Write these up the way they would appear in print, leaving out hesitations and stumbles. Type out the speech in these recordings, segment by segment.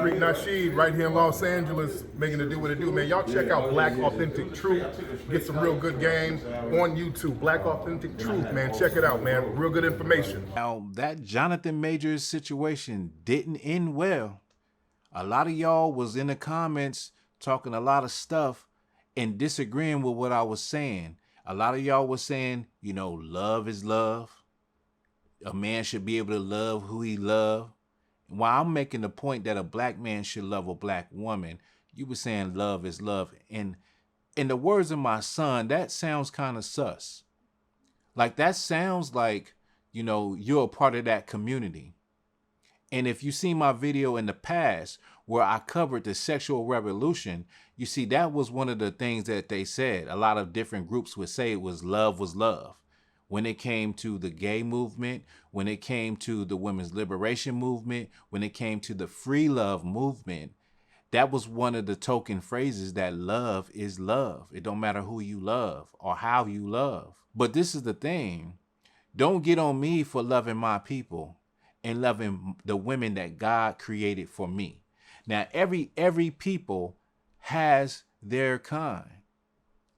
Street Nasheed right here in Los Angeles, making it do what it do, man. Y'all check out Black Authentic Truth. Get some real good game on YouTube. Black Authentic Truth, man. Check it out, man. Real good information. Now, that Jonathan Majors situation didn't end well. A lot of y'all was in the comments talking a lot of stuff and disagreeing with what I was saying. A lot of y'all was saying, you know, love is love. A man should be able to love who he love. While I'm making the point that a black man should love a black woman, you were saying love is love. And in the words of my son, that sounds kind of sus. Like that sounds like, you know, you're a part of that community. And if you see my video in the past where I covered the sexual revolution, you see that was one of the things that they said. A lot of different groups would say it was love was love. When it came to the gay movement, when it came to the women's liberation movement, when it came to the free love movement, that was one of the token phrases that love is love. It don't matter who you love or how you love. But this is the thing. Don't get on me for loving my people and loving the women that God created for me. Now, every people has their kind.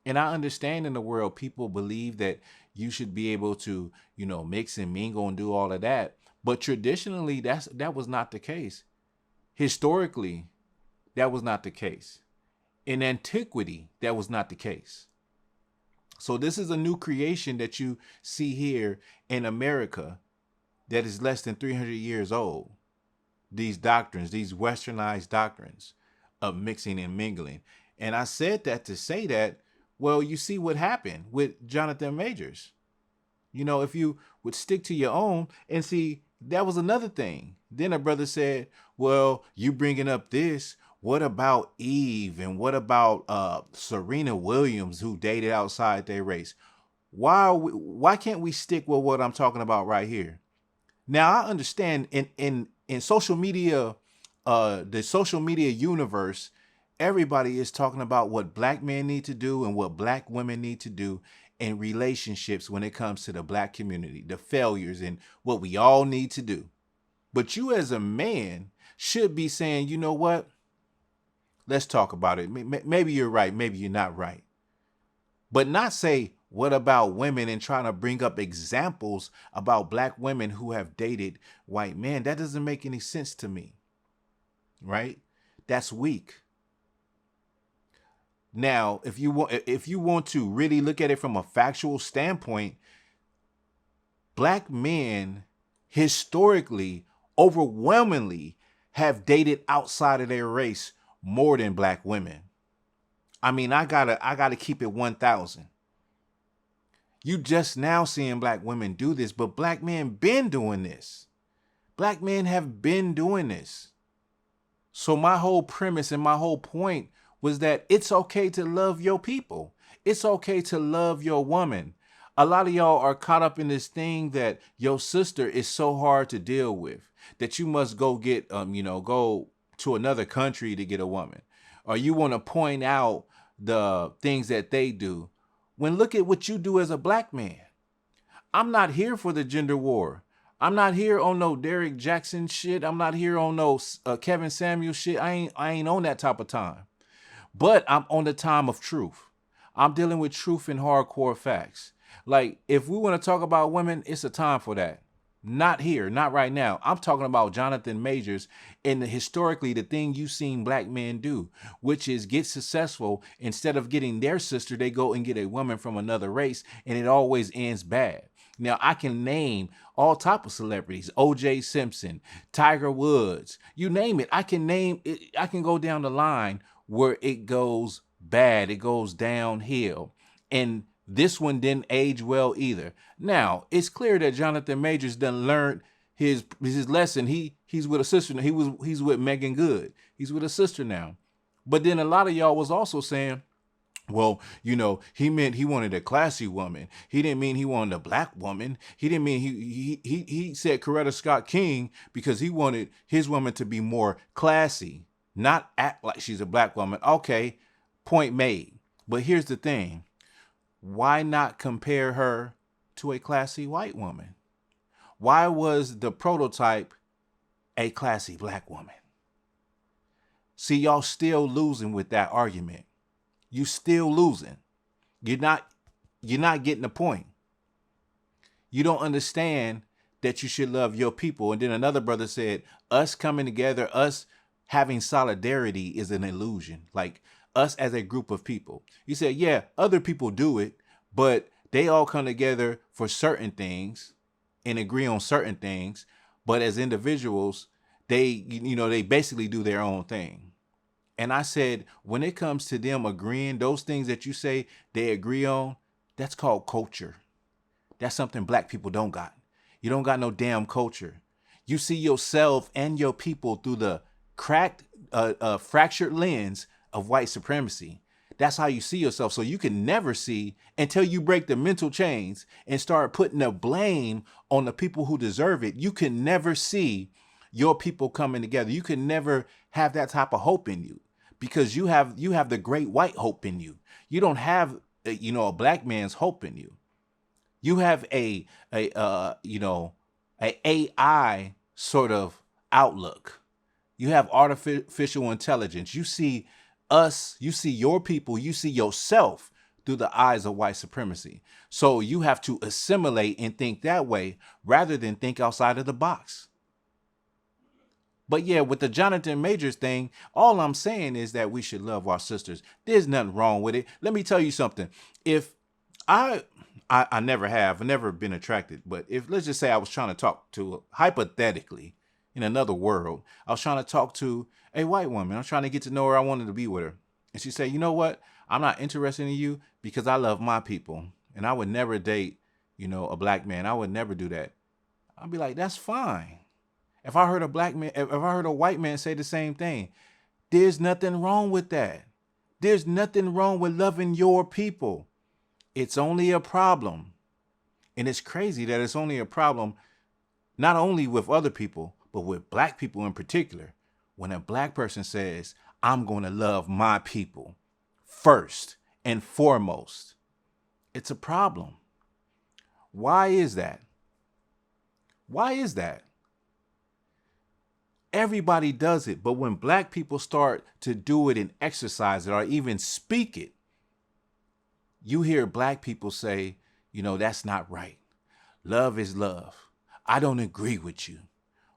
And I understand in the world, people believe that you should be able to, you know, mix and mingle and do all of that. But traditionally, that was not the case. Historically, that was not the case. In antiquity, that was not the case. So this is a new creation that you see here in America that is less than 300 years old. These doctrines, these westernized doctrines of mixing and mingling. And I said that to say that, well, you see what happened with Jonathan Majors. You know, if you would stick to your own, and see, that was another thing. Then a brother said, well, you bringing up this, what about Eve? And what about Serena Williams, who dated outside their race? Why can't we stick with what I'm talking about right here? Now, I understand in social media, the social media universe, everybody is talking about what black men need to do and what black women need to do in relationships when it comes to the black community, the failures and what we all need to do. But you as a man should be saying, you know what? Let's talk about it. Maybe you're right. Maybe you're not right. But not say, what about women, and trying to bring up examples about black women who have dated white men. That doesn't make any sense to me, right? That's weak. Now, if you want to really look at it from a factual standpoint, black men historically overwhelmingly have dated outside of their race more than black women. I mean, I gotta keep it 1,000. You just now seeing black women do this, but black men been doing this. Black men have been doing this. So my whole premise and my whole point was that it's okay to love your people. It's okay to love your woman. A lot of y'all are caught up in this thing that your sister is so hard to deal with that you must go get, go to another country to get a woman. Or you want to point out the things that they do. When look at what you do as a black man. I'm not here for the gender war. I'm not here on no Derek Jackson shit. I'm not here on no Kevin Samuel shit. I ain't on that type of time. But I'm on the time of truth. I'm dealing with truth and hardcore facts. Like, if we want to talk about women, it's a time for that. Not here, not right now. I'm talking about Jonathan Majors and historically the thing you've seen black men do, which is get successful. Instead of getting their sister, they go and get a woman from another race, and it always ends bad. Now, I can name all type of celebrities, O.J. Simpson, Tiger Woods, you name it. I can name it. I can go down the line where it goes bad. It goes downhill. And this one didn't age well either. Now, it's clear that Jonathan Majors done learned his lesson. He's with a sister now. He's with Megan Good. He's with a sister now. But then a lot of y'all was also saying, well, you know, he meant he wanted a classy woman. He didn't mean he wanted a black woman. He didn't mean he said Coretta Scott King because he wanted his woman to be more classy, not act like she's a black woman. Okay, point made. But here's the thing. Why not compare her to a classy white woman? Why was the prototype a classy black woman? See, y'all still losing with that argument. You still losing. You're not getting the point. You don't understand that you should love your people. And then another brother said, us coming together, us having solidarity is an illusion. Like us as a group of people. He said, yeah, other people do it, but they all come together for certain things and agree on certain things. But as individuals, they basically do their own thing. And I said, when it comes to them agreeing, those things that you say they agree on, that's called culture. That's something black people don't got. You don't got no damn culture. You see yourself and your people through the cracked, fractured lens of white supremacy. That's how you see yourself. So you can never see until you break the mental chains and start putting the blame on the people who deserve it. You can never see your people coming together. You can never have that type of hope in you because you have the great white hope in you. You don't have, a black man's hope in you. You have a AI sort of outlook. You have artificial intelligence. You see us, you see your people, you see yourself through the eyes of white supremacy. So you have to assimilate and think that way rather than think outside of the box. But yeah, with the Jonathan Majors thing, all I'm saying is that we should love our sisters. There's nothing wrong with it. Let me tell you something. If I I've never been attracted, but if let's just say I was trying to talk to, hypothetically, in another world, I was trying to talk to a white woman. I was trying to get to know her. I wanted to be with her. And she said, you know what? I'm not interested in you because I love my people. And I would never date, a black man. I would never do that. I'd be like, that's fine. If I heard a white man say the same thing, there's nothing wrong with that. There's nothing wrong with loving your people. It's only a problem. And it's crazy that it's only a problem not only with other people, but with black people in particular. When a black person says, I'm going to love my people first and foremost, it's a problem. Why is that? Why is that? Everybody does it, but when black people start to do it and exercise it or even speak it, you hear black people say, that's not right. Love is love. I don't agree with you.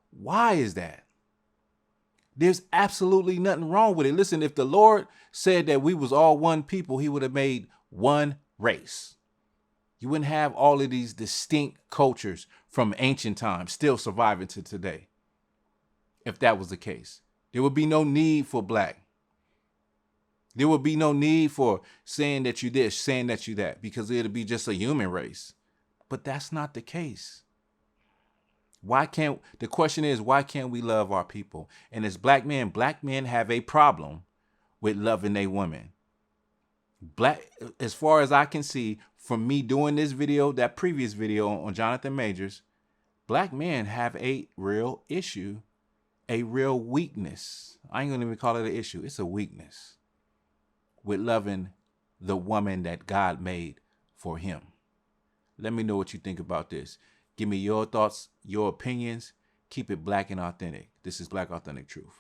Why is that? There's absolutely nothing wrong with it. Listen, if the Lord said that we was all one people, he would have made one race. You wouldn't have all of these distinct cultures from ancient times still surviving to today. If that was the case, there would be no need for black. There would be no need for saying that you this, saying that you that, because it'd be just a human race. But that's not the case. The question is, why can't we love our people? And as black men have a problem with loving a woman. As far as I can see from me doing this video, that previous video on Jonathan Majors, black men have a real issue, a real weakness. I ain't gonna even call it an issue. It's a weakness with loving the woman that God made for him. Let me know what you think about this. Give me your thoughts, your opinions. Keep it black and authentic. This is Black Authentic Truth.